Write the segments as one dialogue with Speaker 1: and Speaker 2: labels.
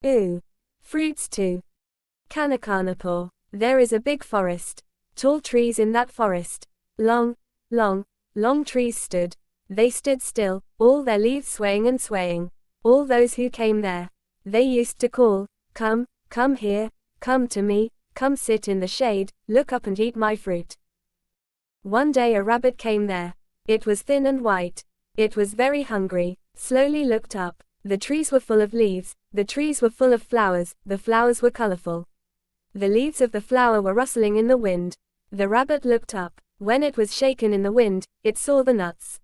Speaker 1: Ooh. Fruits too. Kanakanapur. There is a big forest. Tall trees in that forest. Long trees stood. They stood still, all their leaves swaying and swaying. All those who came there, they used to call, "Come, come here, come to me, come sit in the shade, look up and eat my fruit." One day a rabbit came there. It was thin and white. It was very hungry, slowly looked up. The trees were full of leaves, the trees were full of flowers, the flowers were colorful. The leaves of the flower were rustling in the wind. The rabbit looked up. When it was shaken in the wind, it saw the nuts.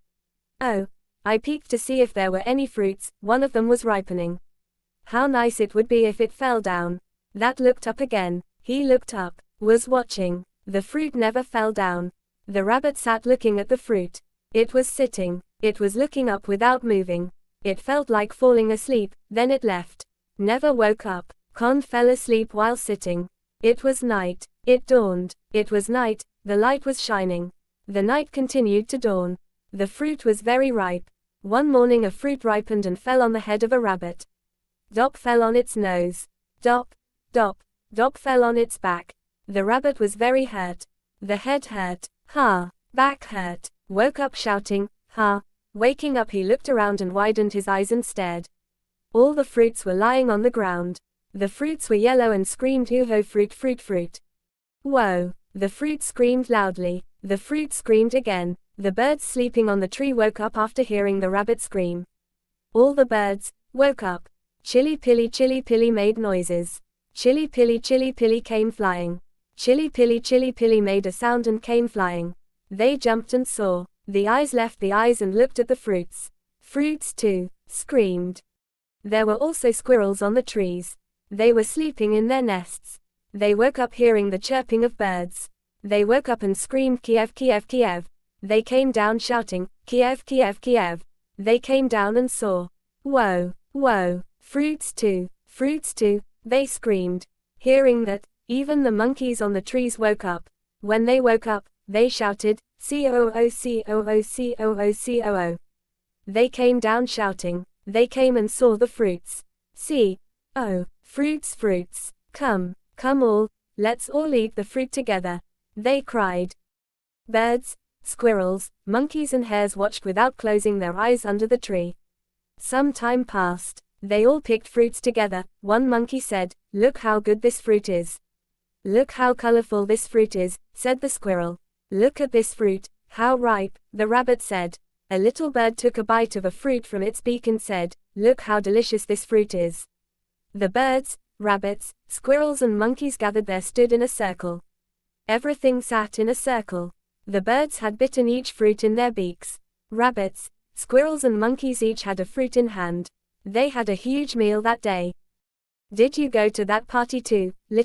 Speaker 1: "Oh, I peeked to see if there were any fruits, one of them was ripening. How nice it would be if it fell down." That looked up again. He looked up, was watching. The fruit never fell down. The rabbit sat looking at the fruit. It was sitting. It was looking up without moving. It felt like falling asleep, then it left. Never woke up. Con fell asleep while sitting. It was night. It dawned. It was night, the light was shining. The night continued to dawn. The fruit was very ripe. One morning a fruit ripened and fell on the head of a rabbit. Dop fell on its nose. Dop, dop, dop fell on its back. The rabbit was very hurt. The head hurt. Ha. Back hurt. Woke up shouting, ha. Waking up he looked around and widened his eyes and stared. All the fruits were lying on the ground. The fruits were yellow and screamed, "Hoo-ho, fruit, fruit, fruit." Whoa. The fruit screamed loudly. The fruit screamed again. The birds sleeping on the tree woke up after hearing the rabbit scream. All the birds woke up. Chili pilly made noises. Chili pilly came flying. Chili pilly made a sound and came flying. They jumped and saw. The eyes left the eyes and looked at the fruits. Fruits too screamed. There were also squirrels on the trees. They were sleeping in their nests. They woke up hearing the chirping of birds. They woke up and screamed, "Kiev, Kiev, Kiev." They came down shouting, "Kiev, Kiev, Kiev." They came down and saw. Whoa, whoa, fruits too, they screamed. Hearing that, even the monkeys on the trees woke up. When they woke up, they shouted, "Coo, coo, coo, coo." They came down shouting. They came and saw the fruits. See, oh, fruits, fruits. Come, come all, let's all eat the fruit together. They cried. Birds, squirrels, monkeys and hares watched without closing their eyes under the tree. Some time passed. They all picked fruits together. One monkey said, "Look how good this fruit is." "Look how colorful this fruit is," said the squirrel. "Look at this fruit, how ripe," the rabbit said. A little bird took a bite of a fruit from its beak and said, "Look how delicious this fruit is." The birds, rabbits, squirrels and monkeys gathered there, stood in a circle. Everything sat in a circle. The birds had bitten each fruit in their beaks. Rabbits, squirrels and monkeys each had a fruit in hand. They had a huge meal that day. Did you go to that party too, little